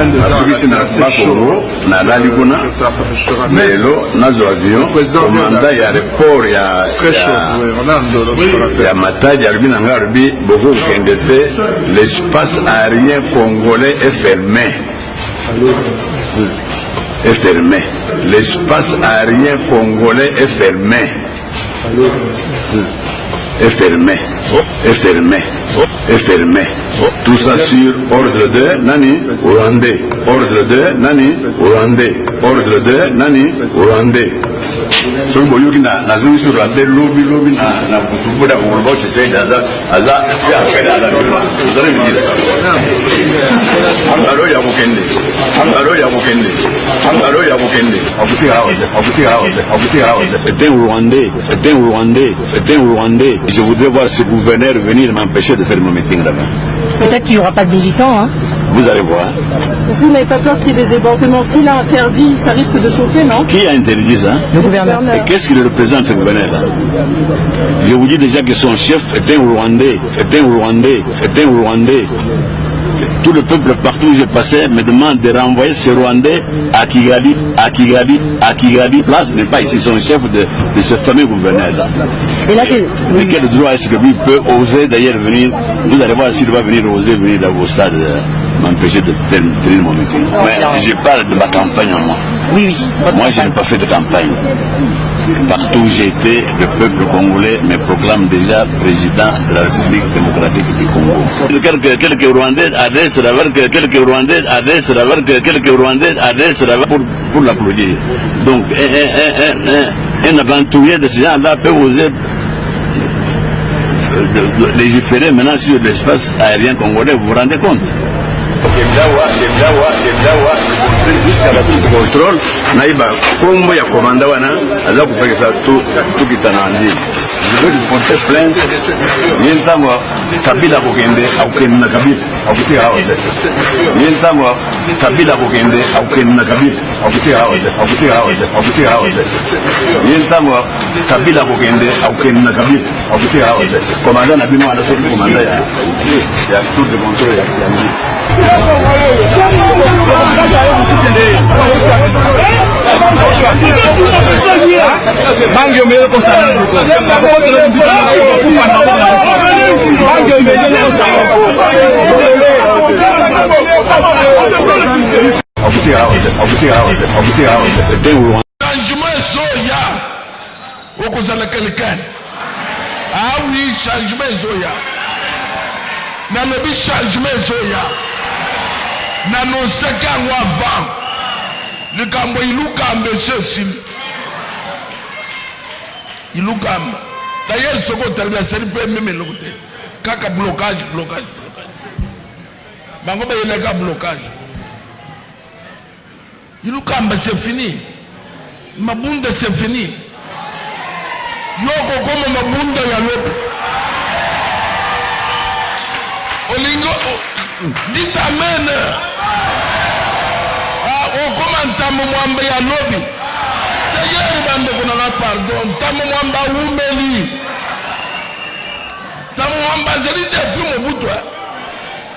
Asubisi na Bakoro na Laliguna Melo nazo avion commandant ya report ya Matadi Arbina Ngarbi beaucoup kendete l'espace aérien congolais est fermé. Est fermé. L'espace aérien congolais est fermé. Est fermé. Est fermé. Est fermé. Tout ça sur ordre de Nani Rwandais. Ordre de Nani Rwandais. Ordre de Nani Rwandais. So boyuki na zuri sur Rwandais lobby na kutubuda ulbo chisei aza ya kwenda ala ndore mjira alo ya mukende alo ya mukende alo ya mukende abuti hawa c'est un Rwandais je voudrais voir ce gouverneur venir m'empêcher de faire mon meeting là-bas. Peut-être qu'il n'y aura pas de militants, hein. Vous allez voir. Est-ce que vous n'avez pas peur qu'il y ait des débordements? S'il a interdit, ça risque de chauffer, non? Qui a interdit ça? Le gouverneur. Et qu'est-ce qu'il représente, ce gouverneur-là? Je vous dis déjà que son chef est un Rwandais. Tout le peuple partout où j'ai passé me demande de renvoyer ce Rwandais à Kigali. Place n'est pas ici, son chef de ce fameux gouverneur-là. Et là, mais quel droit est-ce que lui peut oser d'ailleurs venir? Vous allez voir s'il va venir oser venir dans vos stades m'empêcher de tenir mon meeting. Mais je parle de ma campagne en moi. Oui. Moi, je n'ai pas fait de campagne. Partout où j'ai été, le peuple congolais me proclame déjà président de la République démocratique du Congo. Quelques Rwandais adressent pour l'applaudir. Donc, un aventurier de ce genre-là peut oser légiférer maintenant sur l'espace aérien congolais, vous vous rendez compte? Jusqu'à la tour de contrôle, naïba combo ya commanda wana aza kupekesa tout kitanandi. Je veux lui porter plainte. Nientamo Kabila kokende aukende na Kabila akuti haote. Nientamo Kabila kokende aukende na Kabila akuti haote. Nientamo Kabila kokende aukende na Kabila akuti haote. Commandant na bino ana soki commandant ya tour de contrôle ya Kiambi. Mangio meio constante. Changement soya. Okozala quelqu'un. Ah oui, changement soya. Na lobi changement soya. Na no second avant. Le cambo ilukamba ceci. Ilukamba. D'ailleurs ce qu'on termine c'est le même le côté. Kaka blocage. Bango ba yeleka blocage. Ilukamba c'est fini. Mabunda c'est fini. Yoko comme mabunda ya lobe. Olingo dit amen. Comment tamu mwamba ya lobi? D'ailleurs bande kuna na pardon. Tamu mwamba umeli. Tamu mwamba zeli depuis Mobutu.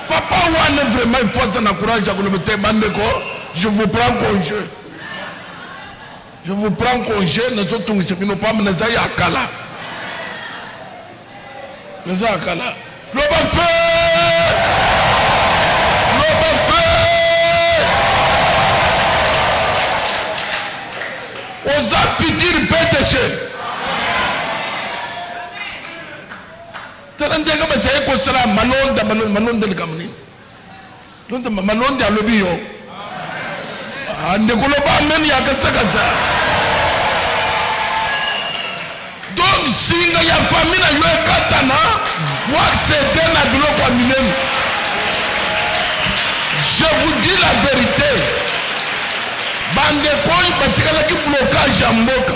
Papa wane vraiment il faut ça na courage à kolobete bande ko. Je vous prends congé. Je vous prends congé. Nous sommes tous qui nous pas mais ça ya kala. Mais ça kala. Loba fait. Aux futur PDG. Talendega ba sai ko sala malonda le kamni. Londa malonda lobi yo. Ande ko lo ba men ya kasa. Donc singa ya famina yo katana, wa c'est na bilo kwa minen. Je vous dis la vérité. Bande koi batikala ki blocage ya mboka.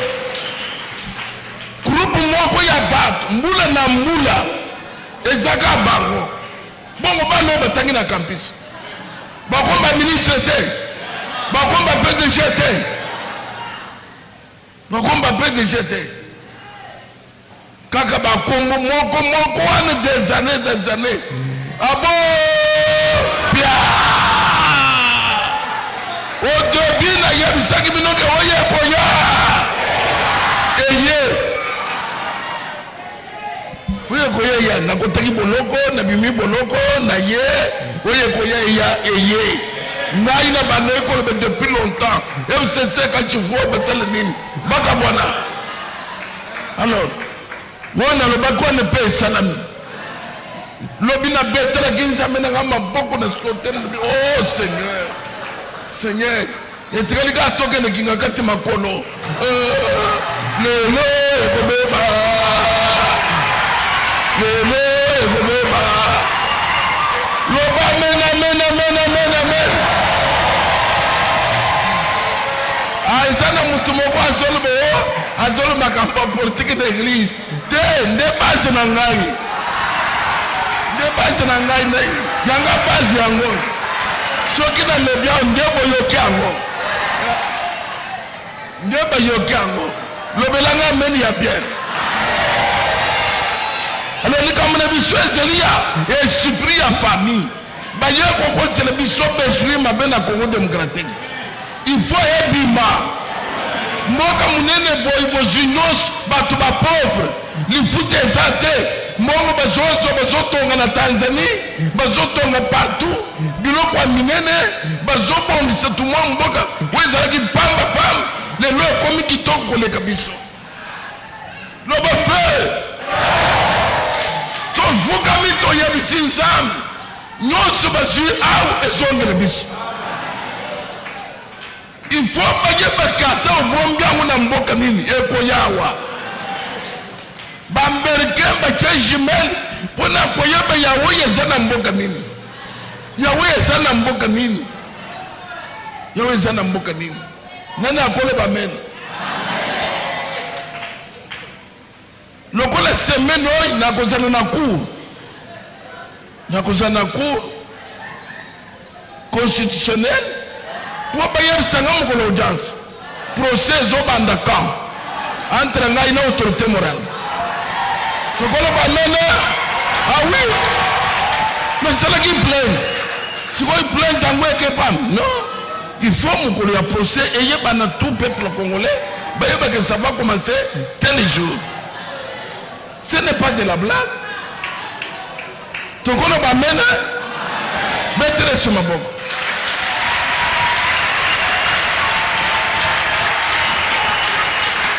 Groupe moko ya bato mbula na mbula ezaka bango. Bongo bano batangi na campus. Bakomba ministre te. Bakomba PDG te. Bakomba PDG te. Kaka bakombo moko wana des années. Abo bia. napesaki bino ke oye koya eye oye koya ya nakotaki boloko na bimi boloko na ye oye koya ya eye ngai na bana ekolo be depuis longtemps MCC quand tu vois basala nini baka bwana alors wana lobako ne pe salami lobi na betela kinza mena ngama boko na sotel oh Seigneur Seigneur etikali ka toke ne kinga kati makolo lelo ekobeba lelo ekobeba loba mena aisana mutu moko azolo makambo politique d'église te nde base na ngai yanga base yango soki na lebia nde boyoki yango lobelanga meni ya bien alors likambo na biso ezeli ya esprit ya famille baye kokosela biso besuli mabe na Congo démocratique il faut ebima mboka munene boyi bozwi nyonso bato bapauvre lifuta eza te mbongo bazotonga na Tanzanie bazotonga partout biloko ya minene bazobongisa tumwa mboka oyo ezalaki pamba lelo ekomi kitoko koleka biso loba frere tofukami toyebisi Nzambe nyonso bazwi awa ezongela biso il faut baye bakata obombi yango na mboka nini ekoyawa bamericain batie jumelle mpona koyeba yawe eza na mboka nini yawe eza na mboka nini nani akoloba amen lokola semaine oyo nakozala na cour constitutionnel po bayebisanga mokolo audience procès ezobanda camp entre ngai na autorité morale lokolo bamene ah oui nasalaki plainte sikoyo plainte yango ekepam non il faut mokolo ya procès eyebana tout peuple congolais bayebake ça va commencer tel jour ce n'est pas de la blague tokolo bamene betere sur maboko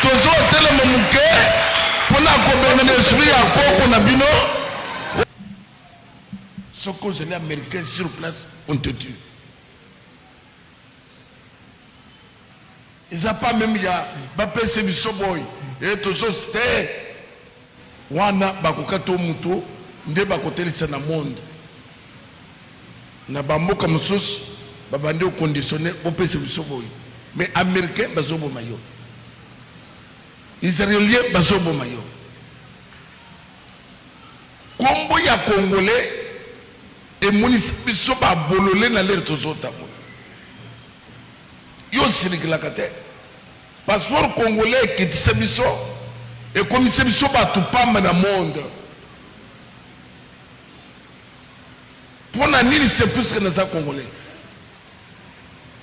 tozo telema muke pona kobenga esprit ya koko na bino soko les américains sur place on te tue ils a pas même ya ba pese biso boy et tozo ste wana bakokato muto nde bakotelisa na monde na bamboka mosusu babande oconditionner opese biso boy mais américain bazoboma yo Israélien bazoboma yo kombo ya congolais emonisa biso babolole na lere tozotambola yo sirikilaka te passeport congolais ekitisa biso ekomisa biso bato pamba na monde mpona nini c'est plus que naza congolais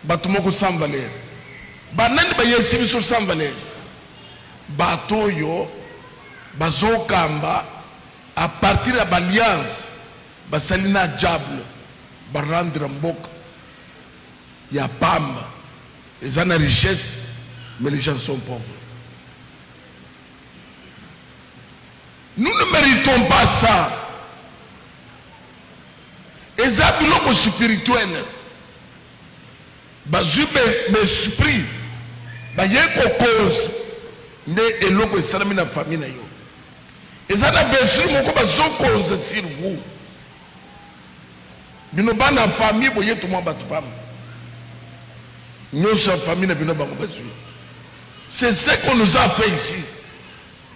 bato moko sans valeur banani bayesi biso sans valeur bato oyo bazokamba à partir de l'alliance basali na diable barandre mboka ya pamba eza na richesse mais les gens sont pauvres. Nous ne méritons pas ça. Eza biloko spirituel bazwi esprit baye kokonza nde eloko esalami na famille na yo eza na besuri moko bazokonza sur vous bino bana famille boye tumwa bato pamba nyonso famille na bino bango bazwi. C'est ce qu'on nous a fait ici.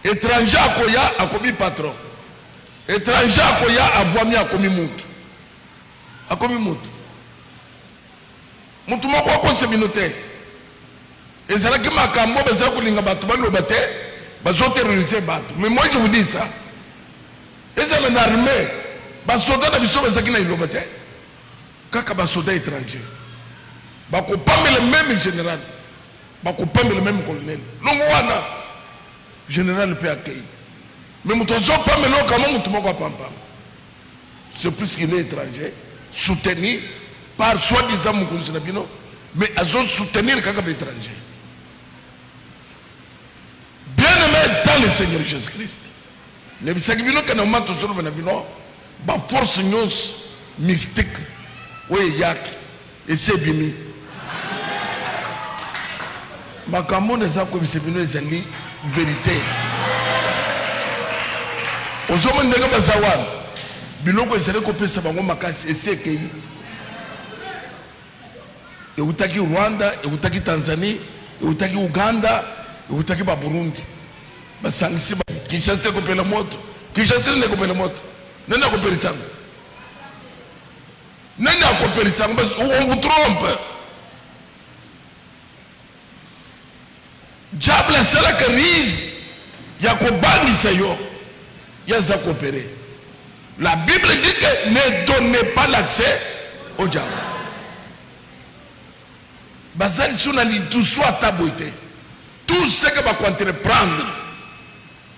Étranger akoya akomi patron, étranger akoya avoami akomi mutu, akomi mutu mutu moko akose binote ezalaki makambo bezala kolinga bato baloba te bazoterroriser bato. Mais moi je vous dis ça, ezala na armée basoda na biso bazaki na iloba te kaka basoda étranger bakopamela même général bakopembe le même colonel longo wana général peut accueillir mais mutozo pembe lo kama mutu moko pampa c'est plus qu'il est étranger soutenu par soi-disant mukunzi na bino mais azo soutenir kaka étranger bien aimé dans le Seigneur Jésus-Christ ne bisaki bino kana mato solo na bino ba force nyos mystique oye yaki et c'est bimi makambo neza ko bisebino ezali vérité ozoma ndenge bazawana biloko ezali kopesa bango makasi esekei eutaki Rwanda eutaki Tanzania eutaki Uganda eutaki ba Burundi basangisi ba Kinshasa kopela moto Kinshasa ne kopela moto nani akopela tsango nani akopela tsango on vous trompe diable sala crise ya kobangisa yo yaza coopérer. La Bible dit que ne donnez pas l'accès au diable. Bazali sunali tout soit taboité. Tout ce que va entreprendre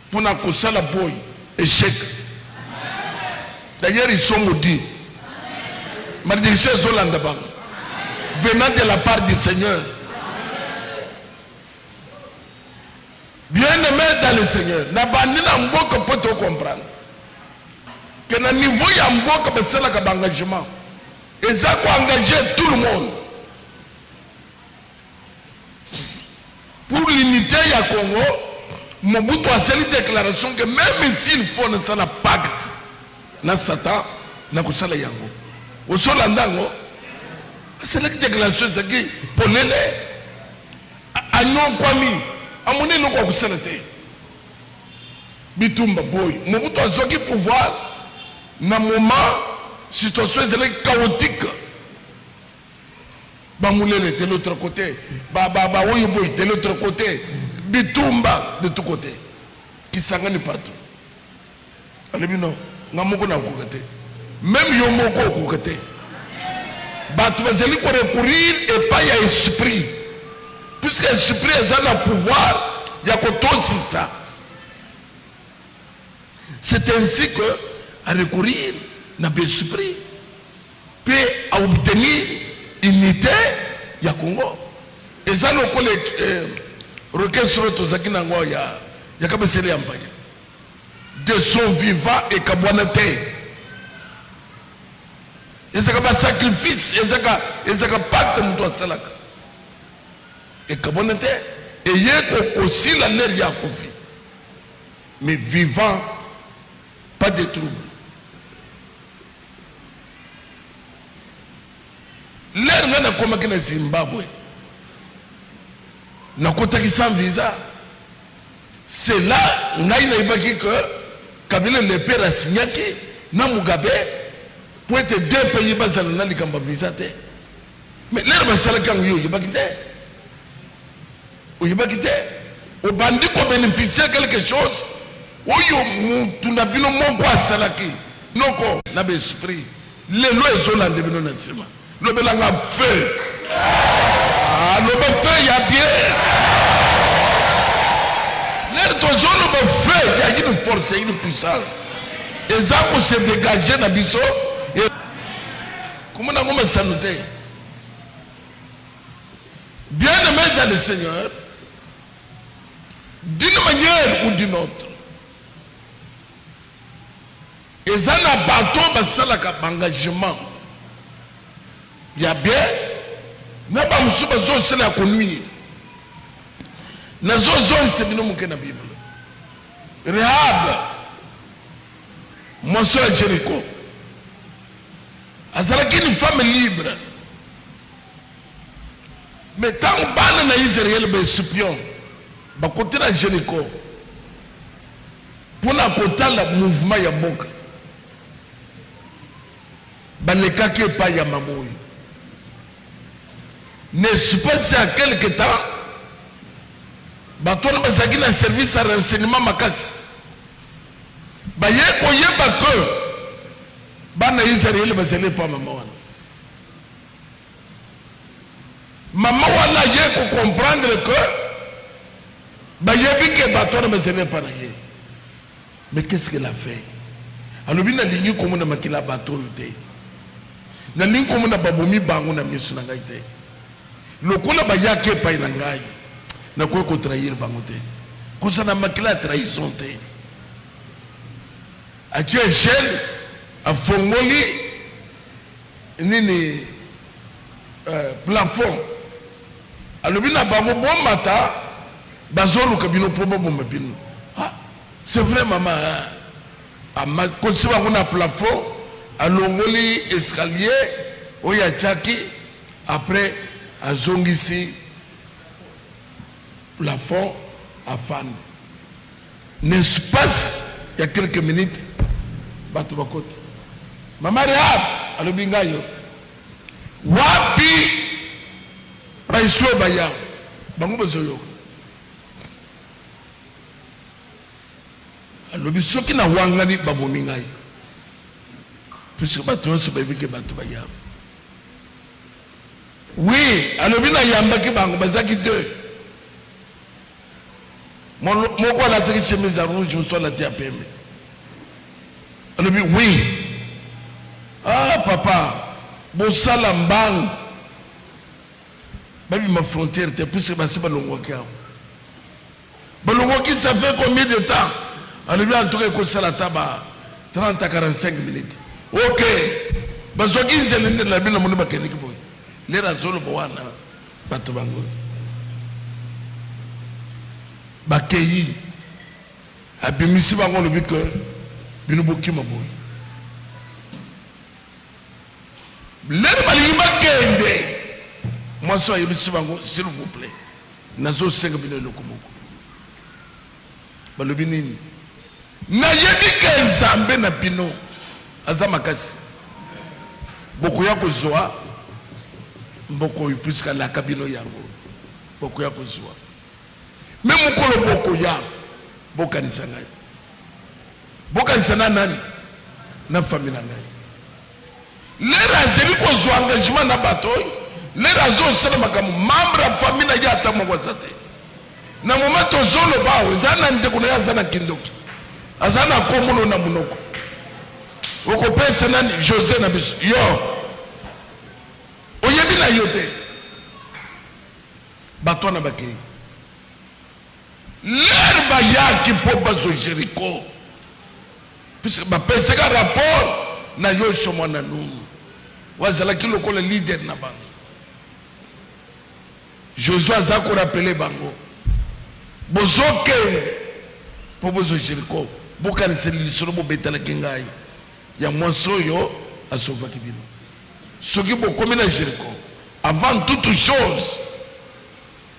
pour na kosala boy échec. D'ailleurs ils sont maudits. Malédiction zolanda bang. Venant de la part du Seigneur. Bien-aimé dans le Seigneur, na bandina mboka poto comprendre que na niveau ya mboka basala ka engagement et ça ko engager tout le monde pour l'unité ya Congo. Mobutu a fait une déclaration que même s'il faut ne sala pacte na Satan na kusala yango au solandango c'est la déclaration c'est qui polele agnon kwami amoni loko akusala te bitumba boy Mobutu a zoki pouvoir na moment situation est chaotique bamulele de l'autre côté oyo boy de l'autre côté bitumba de tout côté qui sangani partout alebino ngamoko na kokate même yo moko kokate batu bazeli ko recourir et pas ya esprit puisque l'esprit a le pouvoir, il y a aussi ça. C'est ainsi que, à recourir, à l'esprit, peut obtenir unité, il y a Congo. Et ça, nous requête sur le Tozaki Nango, il y a Kabesele Ampaya. De son vivant et Kabouanate. Et ça, c'est un sacrifice, et ça, c'est un pacte, Moutouatsalaka. Et comme on était, et il y a aussi la nerf ya Kofi. Mais vivant, pas de troubles. L'air n'a pas comme à Zimbabwe. N'a pas sans visa. C'est là, n'a pas que Kabila le père a signé que n'a Mugabe pour être deux pays basés dans le camp visa. Mais l'air va s'aller quand il y a au bandit pour bénéficier quelque chose tu n'as pas mon quoi salaki non quoi n'a pas esprit les lois sont là de bino nasima le belanga feu le feu il y a bien l'air de zone le feu il y a une force une puissance et ça pour se dégager na biso et comment on va s'annoncer bien aimé dans le Seigneur. D'une manière ou d'une autre. Et ça n'a pas tout engagement. Il y a bien. N'a pas besoin de connuire. N'a pas besoin de se faire la Bible. Rahab, mon soeur Jéricho. Elle est une femme libre. Mais tant que na Israël be supion ba côté na Jéricho pour na kotala mouvement ya mboka ba le kake pa ya mamoyi n'est-ce pas à quelque temps ba tona basaki na service à renseignement makasi ba yeko yeba que ba na Israël ba sele pa mamoyi maman wana ye ko comprendre que bayebi ke bato na mesene para ye. Mais qu'est-ce qu'elle a fait? Alors bien ligne comme na makila bato yote. Na ligne comme na babomi bango na misu na ngai te. Lokola bayake pa ina ngai. Na ko trahir bango te. Ko sana makila trahison te. A tu échelle a fongoli nini plafond. Alors bien bango bon mata bazolu kabino probo bon mabino. C'est vrai maman. A continué on a plafond, à l'ongoli escalier, où il y a Tchaki, après à Zongisi, plafond à fan. N'est-ce pas, il y a quelques minutes, Batubakot. Maman Réhab, à l'Obingayo, Wapi, Baïsou Baya, Bangou Bazoyo. Alobi soki na wangani babomi ngai puisque bato nyonso bayebi ke bato bayamba. Oui, alobi na yambaki bango bazaki te moko alataki chemise ya rouge mosusu alati ya pembe. Alobi oui, ah papa bosala mbangu babima frontière te puisque basi balongwaki awo balongwaki. Ça fait combien de temps? Alors bien en tout cas il ça la taba 30 à 45 minutes. OK. Bazoki nzelende la bino mona bakeniki boy. Les razolo bwana bato bango. Bakeyi. Abimisi bango lobi que bino bokima boy. Les bali bakende. Moi so yebisi bango s'il vous plaît. Nazo 5 bino lokomoko. Balobi nini? Na yebi ke nzambe na bino aza makasi bokoya kozwa mboko puisque la kabino yango bokoya kozwa même mokolo bokoya bokanisa ngai bokanisa na nani na famille na ngai lera zeli kozwa engagement na bato lera zo sala makamu membre ya famille na yata moko zate na moment ozolo bawo zana ndeko na zana kindoki azana komuno na munoko oko pesa nani José na biso yo oyebi na yote bato na bakei l'herbe yaki po bazo Jéricho puisque ba pesa ka rapport na Yoshua mwana Nunu wazala ki lokola leader na bango. Josué azako rappeler bango bozokende po bazo Jéricho bokani seli lisolo bo betala kingai ya mwansoyo asova kibino soki bokomi na Jéricho avant toute chose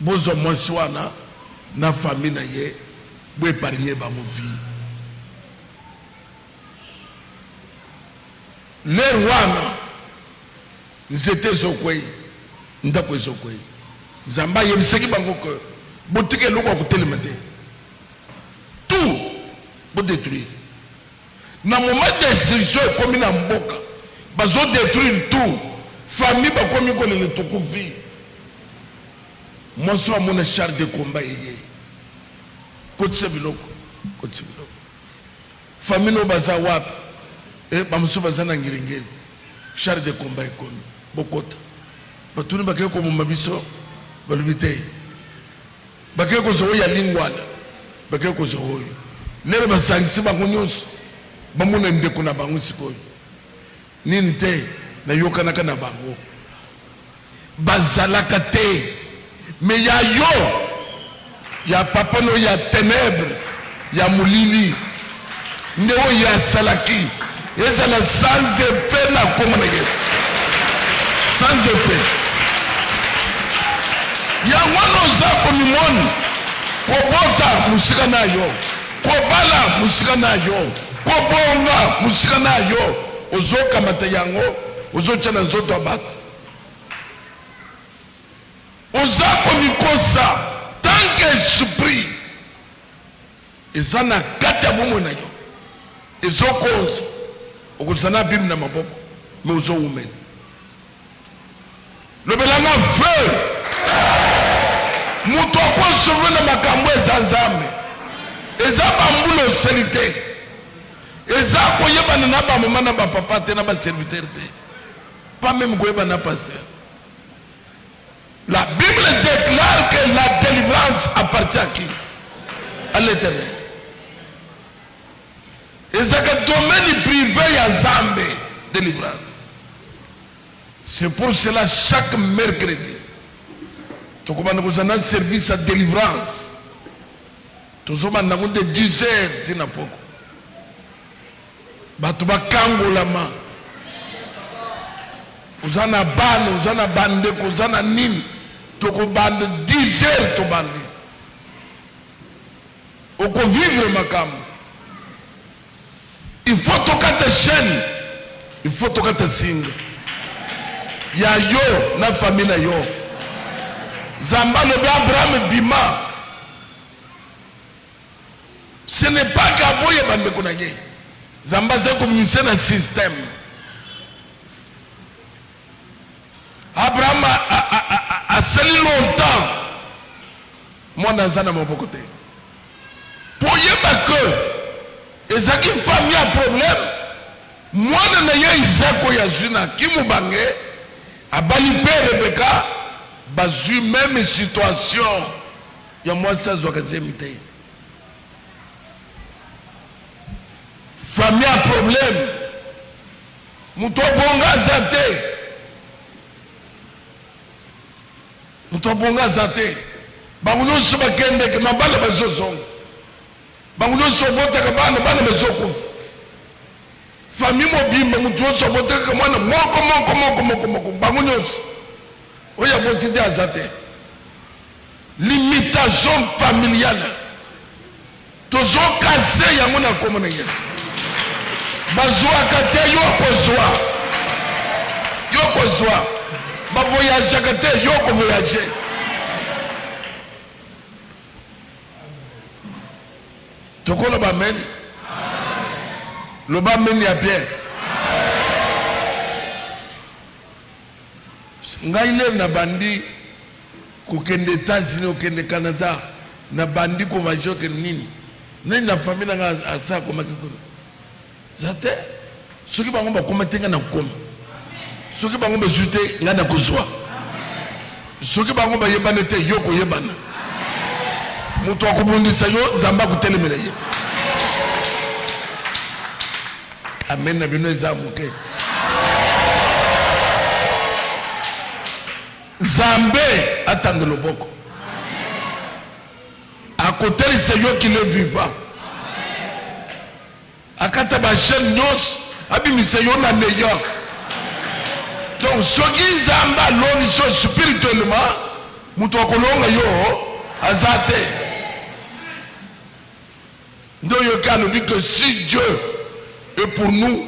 bozo mwansiwana na famille na ye bo épargner ba mo vie le wana nzete zokwei ndako zokwei zamba yebiseki bango que botike loko ko telemate tout pour détruire. Na moment d'instruction comme na mboka bazo détruire tout famille ba komi ko le toko vie moi so mon char de combat yé kotse biloko famille no baza wap e ba muso baza na ngirengeli char de combat ekomi bokota batuni bakeke ko mabiso balubite bakeke ko zo ya lingwala bakeke ko zo lero basangisi bango nyonso bamona ndeko na bango sikoyo nini te na yokanaka na bango bazalaka te me ya yo ya papa no ya ténèbre ya mulili ndewo ya salaki ezala sans effet na komona ye sans effet ya wana za komimoni kobota musika na yo kobala musika na yo kobonga musika na yo ozoka mata yango ozochana nzoto abato ozako mikosa tant que esprit ezana kata bomo na yo ezokonza okozana bibi na maboko me ozowumela lobelanga feu sauver na makambo eza nzambe eza bambulo selite eza koyebana na bamama na bapapa te na baserviteur te pas même koyebana na pasteur. La Bible déclare que la délivrance appartient à qui? À l'Éternel. Et c'est que domaine privé à Zambé, délivrance. C'est pour cela chaque mercredi, tu commences à un service à délivrance. Tu sommes en de 10 heures, tu n'as pas. Tu vas kango la main. Vous en avez ban, vous en avez bandé, vous en avez nin. Tu vas 10 heures, tu vas bandé. On peut vivre ma cam. Il faut que tu chaîne. Il faut que tu signes. Il y a yo, na famille na yo. Zamba le Abraham Bima. Ce n'est pas qu'Aboye Bande Konagé. Zamba c'est comme un système. Abraham a sali longtemps. Moi dans un mon côté. Pour y avoir que et ça qui famille a problème. Moi dans les Isaac ou Yazuna qui m'a bangé. A Balipé Rebecca, basu même situation. Il y a moi ça doit que mité. Famille a problème. Mouto bonga zate. Mouto bonga zate. Bangulo soba kende ke mabala bazozong. Bangulo soba te kabana bana bazokuf. Famille mobile mouto soba te kamana moko bangulos. Oya botide azate. Limitation familiale. Tozo cassé ya mona komona yes. Bazwa kate yo kozwa ba voyage kate yo ko voyager tokola ba men lo ba men ya bien ngai le na bandi ko kende États-Unis ko kende Canada na bandi ko vajo ke nini na famille nga asa ko makikuna zate soki bango bakomatenga na koma soki bango bezute nga na kozwa soki bango bayebana te yo koyebana mutu akobundisa yo zamba kutelemela ye amen na bino eza moke Zambé atande loboko akotelisa yo qui le vivant akata ba chaîne nyos abimisa yo na meilleur. Donc ce qui zamba loni so spirituellement muto kolonga yo azate ndo yo kano dit que si Dieu est pour nous,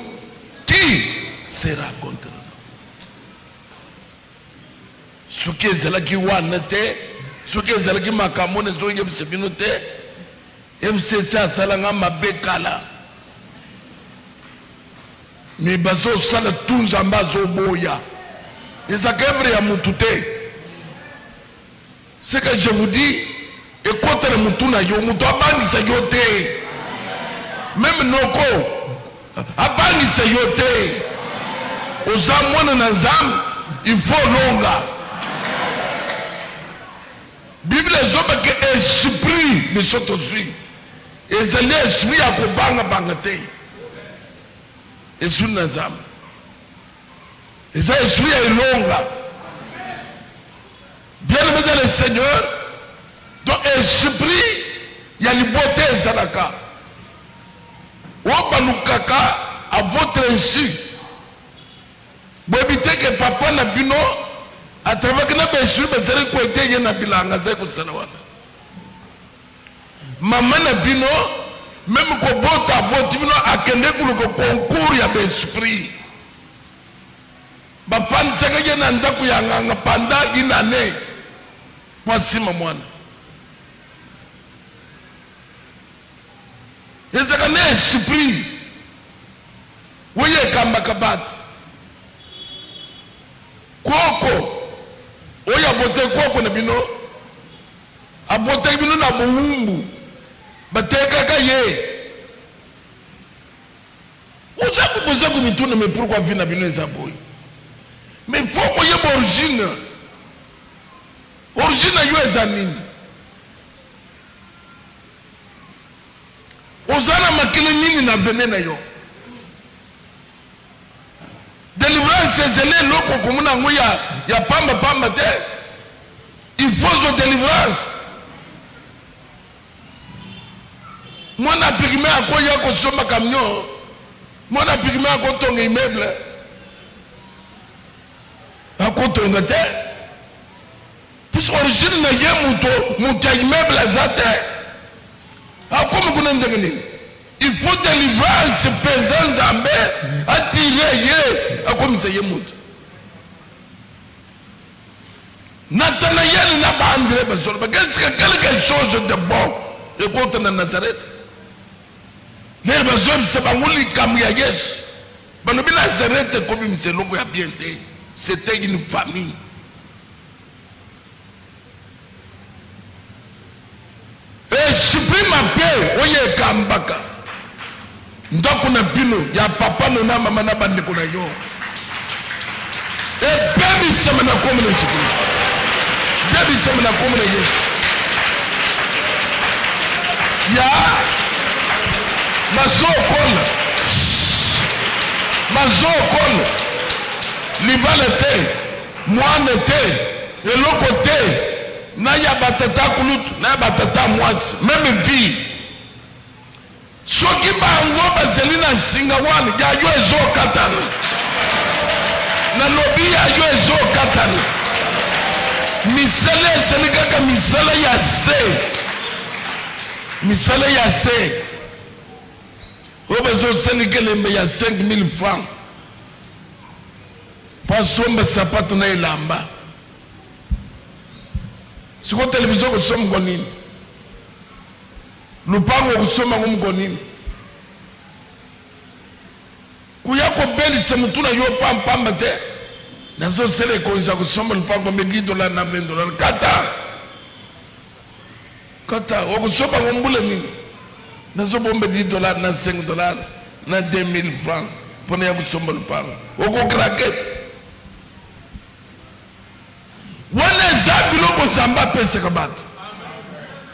qui sera contre nous? Ce qui est zela ki wanete ce qui est zela ki makamone zo yebse binote MCC salanga mabekala. Mais bazo sala tunza mbazo boya. Et ça kevre ya mutute. C'est que je vous dis, écoutez le mutuna yo muto abangisa yote. Même noko abangisa yote. Ozamwana na zam, il faut longa. Bible zoba que esprit de sotozui. Et c'est l'esprit à kobanga bangate. Et sous Nazam. Et ça, esprit est longa. Bien aimé dans le Seigneur, donc esprit, il y a une beauté Zalaka. Wabalukaka à votre insu. Vous évitez que papa n'a bino, à travers que n'a pas su, mais c'est le côté, il y a un bilan, maman n'a bino, même ko bota botibino akende ku ko concours ya l'esprit ba fan saka je na ndaku ya nganga panda inane mwasima mwana ezaka ne esprit woye kamba kabati koko oya bote koko na bino abotaki bino na bowumbu batekaka ye oza kopoza komituna mais pourquoi vi na bino eza boye mais faut koyeba origine yo eza nini oza na makili nini na vene na yo délivrance ezele eloko komona yango ya pamba te il faut de délivrance mwana pigme akoya kosomba camion mwana pigme akotonga immeuble akotonga te puis origine na ye mutu ya immeuble aza te akomi kuna ndenge nini il faut délivrance mpenza nzambe atire ye akomisa ye mutu Nathanaël n'a pas André Basol. Qu'est-ce que quelque chose de bon écoute dans Nazareth. Les Basol c'est pas moi qui comme ya yes. Bano bi Nazareth comme c'est logo ya bien té. C'était une famille. Et supprime ma paix oye kambaka. Ndako na bino ya papa na mama na bande ko na yo. Et baby semana comme le Jésus. Baby semana comme le Jésus. Ya mazo kol libalete moanete elokote na ya batata kulut na ya batata mwasi même vie soki bango bazeli na singa wana ya yo ezokatana na lobi ya yo ezokatana misala ezali kaka misala ya se oyo bazosali kelembe ya 5000 francs pasomba sapato na elamba siko televizio kusoma ngo nini lupango kusoma ngo nini kuya kobelisa mutu na yo pampamba te nazosala konza kusoma lupango $10 na $20 kata okusoma ngo mbula nini nazobomba $10 na $5 na 2000 francs pona ya kusoma lupango okokrakete wana zabi loko zamba pese kabatu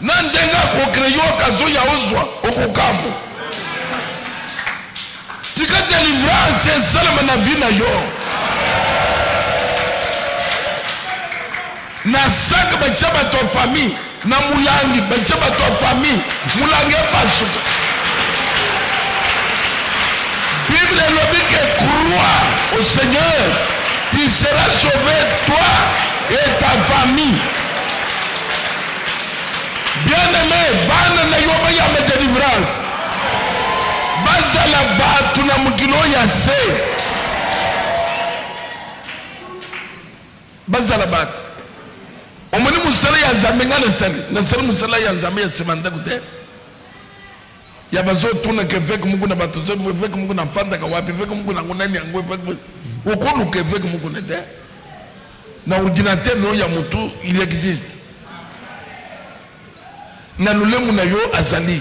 na ndenga kokreyo kazo ya ozwa okukambo tika délivrance salama na vie na yo na saka bachaba to famille na mulangi bachaba to famille mulangi basuka Bible lobi que crois au Seigneur tu seras sauvé toi et ta famille. Bien-aimé, bana na yoba ya me délivrance. Bazala batu na mukilo ya se. Bazala batu. Omoni musala ya nzambe ngana sali. Na sali musala ya nzambe ya semanda kute. Ya bazo tuna ke fek mungu na batu zo fek mungu na fanda ka wapi fek mungu na nani yango fek ukulu ke fek mungu na te. Na ordinateur no ya mutu il existe na lulemu na yo azali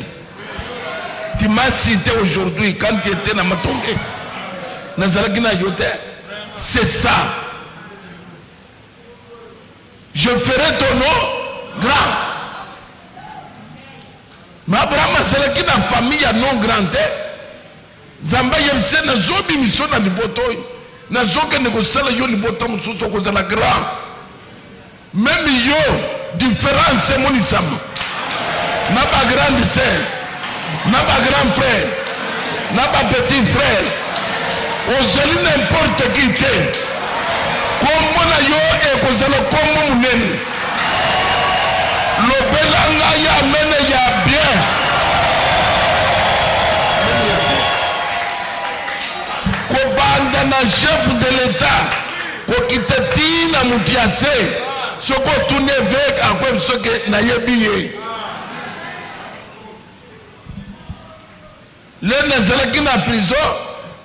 tu m'as cité aujourd'hui quand tu étais na matonge nazalaki na yo te c'est ça je ferai ton nom grand mais Abraham azalaki na famille ya non grand te zamba yemse na zobi miso na liboto na zoke ne kosala yo liboto mususu kozala grand même yo différence monisama na ba grande sœur na ba grand frère na ba petit frère ozali n'importe qui te kombo na yo ekozala kombo munene lobelanga ya mene ya bien kobanda na chef de l'état kokitati na mutiase soko tune vek akwe soke na yebiye le nazalaki na prison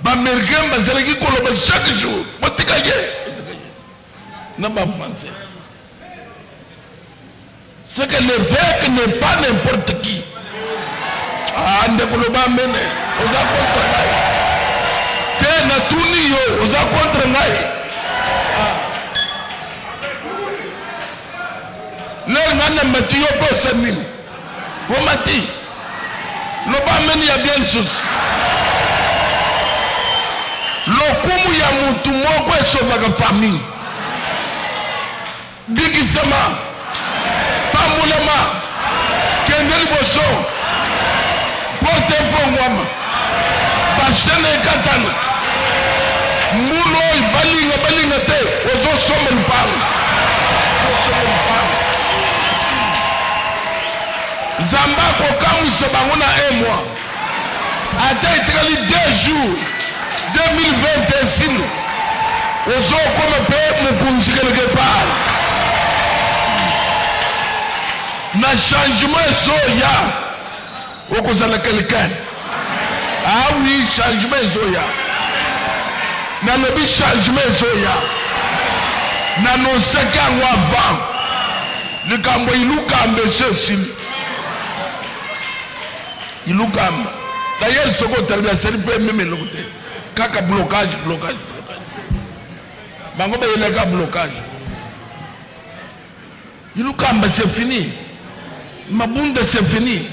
ba américain bazalaki koloba chaque jour botika ye na ba français C'est que l'évêque n'est pas n'importe qui. Ah, ndekoloba mene, oza contre ngai. Te na tuni yo, oza contre ngai. Le ngana mati yo po semini. Wo mati. Loba mene ya bien chose. Lokumu ya mutu moko esovaka famille. Bikisema. Pambulema. Kendeli boso. Porte mfongwama. Bashene katana. Mulo balinga te. Ozo soma lupango. Zamba kokamu sebango na 1 mois. Ata itikali 2 jours. 2021 ozo koma pe mupunzi quelque part. Na changement zoya okozala quelqu'un. Ah oui, changement zoya. Na lobi changement zoya. Na no seka ngwa avant. Le kambo ilukambe sesili. Ilukamba. D'ailleurs soko talibia seri pe meme lokote. Kaka blocage. Bango ba yelega blocage. Ilukamba c'est fini. Mabunda c'est fini.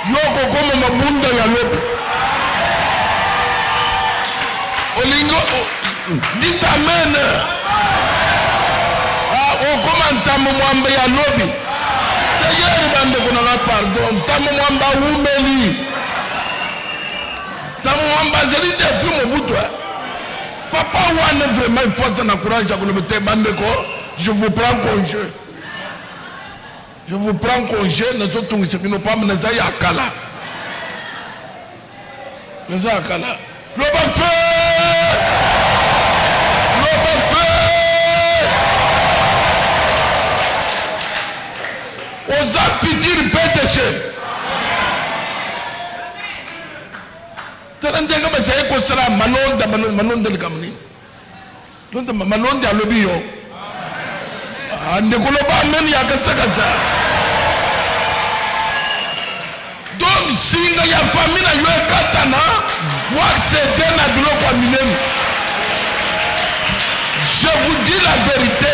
Yoko comme mabunda ya lobi. Olingo dit amen. Ah, o comme ntamo mwamba ya lobi. D'ailleurs bande kona pardon, ntamo mwamba umeli. Tamwamba zeli depuis Mobutu. Papa wana vraiment il faut ça courage à le bandeko. Je vous prends congé. Je vous prends congé, nous autres c'est que nous pas menacer à Kala. Nous à Kala. Le feu. Aux attitudes pétées. Tarandega basay ko sala malonda likamni. Londa malonda alobi yo. Ande ko lo ba men ya kasakasa. Donc singa ya famille yo katana, wa c'est na bilo kwa minem. Je vous dis la vérité.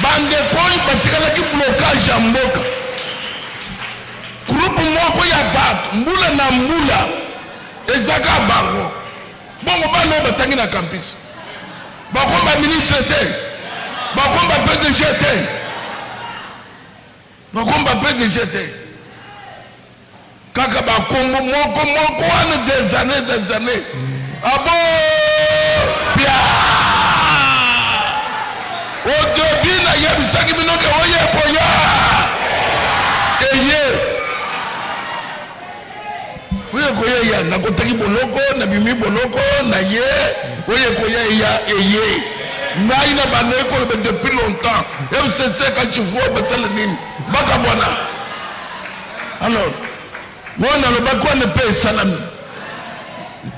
Bande koy batikala ki blocage ya mboka. Groupe moko ya bat, mbula na mbula. Ezaka bango. Bongo bano batangi na campus. Bakomba ministre te. Bakomba PDG te. Bakomba PDG te. Kaka bakombo moko wana des années. Abo bien. Au début na yebisaki binoke oye koya. Eye. Oye koya ya na kotaki boloko na bimi boloko na ye oye koya ya eye ngai na bano ko depuis longtemps MCC quand tu vois basala nini baka bwana. Alors mona lo bakwa ne pe salami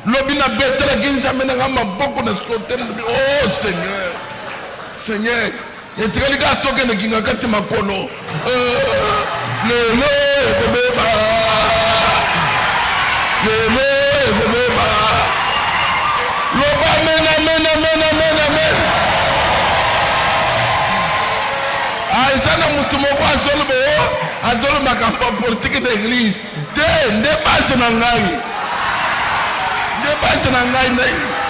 lobina betela kinza mena ngama boko na sotel. Oh Seigneur etikali ka toke ne kinga kati makolo lelo ekobeba Loba amen. Ah, ça n'a mutu moko azolo makambo politique d'église. Te nde base na ngai.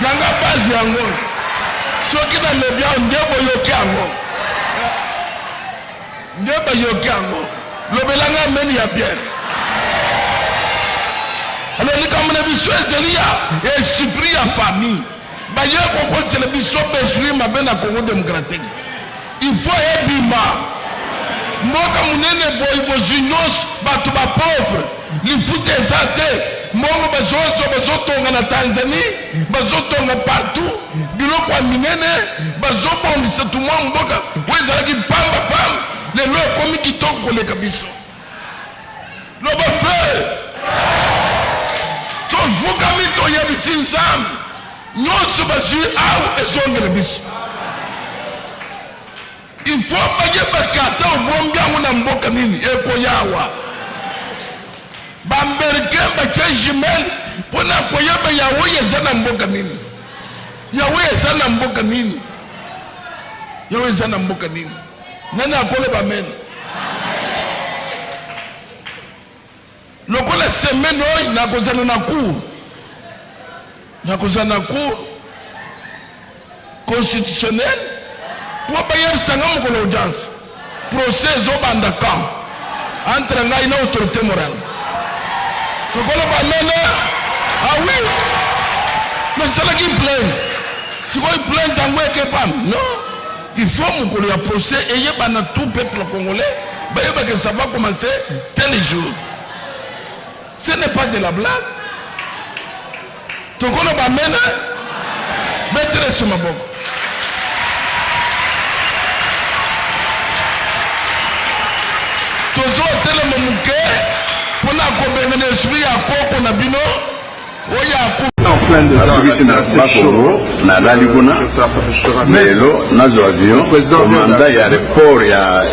Yanga base yango. Soki na lebia nde boyoki yango. Lobelanga meni ya bien. Alors les camarades biso ezelia et supri ya famille. Ba ye ko c'est le biso besuri mabena Congo démocratique. Il faut ebima. Moka munene boy bozinos batu ba pauvre. Li fute ezate. Mongo bazotonga na Tanzanie, bazotonga partout. Biloko ya minene bazobongisa tout monde mboka. Wezalaki pam. Le lo komi kitoko koleka biso. Loba feu. Vukamito ya bisinzam nyonso bazui aw ezongele biso. Il faut pas na mboka nini eko yawa bamberike bache jimel pona koyeba yawe yeza na mboka nini yawe yeza na mboka nini yawe yeza na mboka nini nani akole bamen lokola semaine oyo nakozana na cour constitutionnel pour bayebisanga mokolo audience procès ezobanda camp entre ngai na autorité morale tokola bamene ah oui mais salaki plainte sikoyo plainte yango ekepam non il faut mokolo ya procès eyebana tout peuple congolais bayebake ça va commencer tel jour. Ce n'est pas de la blague. Tokola bamene betere sur ma boko. Tozo tele momuke pona ko benene esprit ya koko na bino oya ku Afrique na Congo na Daliguna lelo nazo avion commandant ya report ya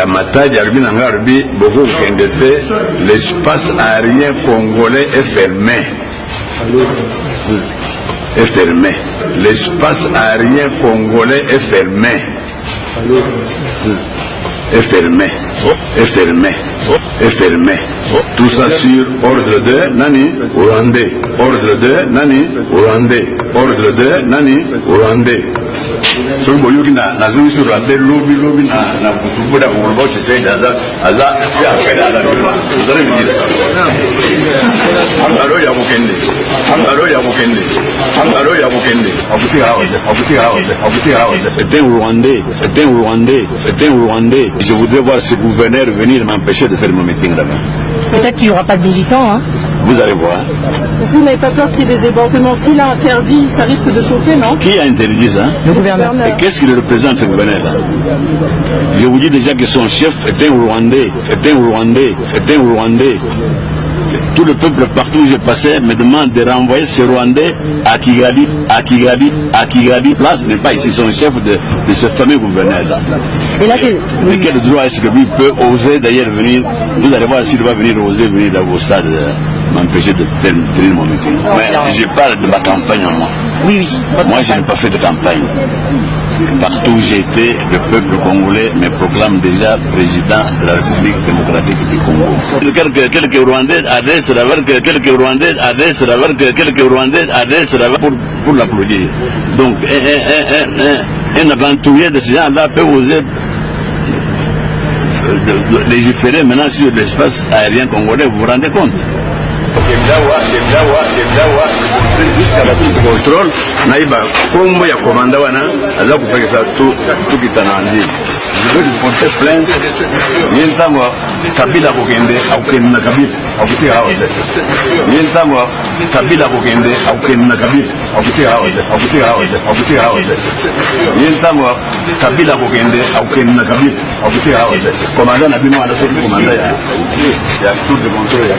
Matadi ya Rubina Ngarbi beaucoup kende te l'espace aérien congolais est fermé. L'espace aérien congolais est fermé. Est fermé. Tout ça sur ordre de Nani Rwandais. Ordre de Nani Rwandais. Ordre de Nani Rwandais. So boyuki na zuri sur Rwandais lobi na kutubuda ulbo chisei aza ya kwenda ala ndare mjira. Alo ya mukende. Abuti hao. C'est un Rwandais. Je voudrais voir ce gouverneur venir m'empêcher de faire mon meeting là-bas. Peut-être qu'il n'y aura pas de militants, hein. Vous allez voir. Est-ce que vous n'avez pas peur qu'il y ait des débordements? S'il a interdit, ça risque de chauffer, non? Qui a interdit ça? Le gouverneur. Et qu'est-ce qu'il représente, ce gouverneur-là? Je vous dis déjà que son chef est un Rwandais. Tout le peuple partout où j'ai passé me demande de renvoyer ce Rwandais à Kigali. Place n'est pas ici, son chef de ce fameux gouverneur-là. Et là, c'est... Mais quel droit est-ce que lui peut oser d'ailleurs venir? Vous allez voir s'il va oser venir dans vos stades m'empêcher de tenir mon meeting. Mais je parle de ma campagne en moi. Oui. Moi, je n'ai pas fait de campagne. Partout où j'ai été, le peuple congolais me proclame déjà président de la République démocratique du Congo. Quelques Rwandais adressent pour l'applaudir. Donc, un aventurier de ce genre-là peut oser légiférer maintenant sur l'espace aérien congolais, vous vous rendez compte? Jusqu'à la prise de contrôle, naïba, comme il y a commandé, je vais lui porter plainte. Kabila Bokende, Kabila commandant Nabino a fait commandant, il y a tout de contrôle.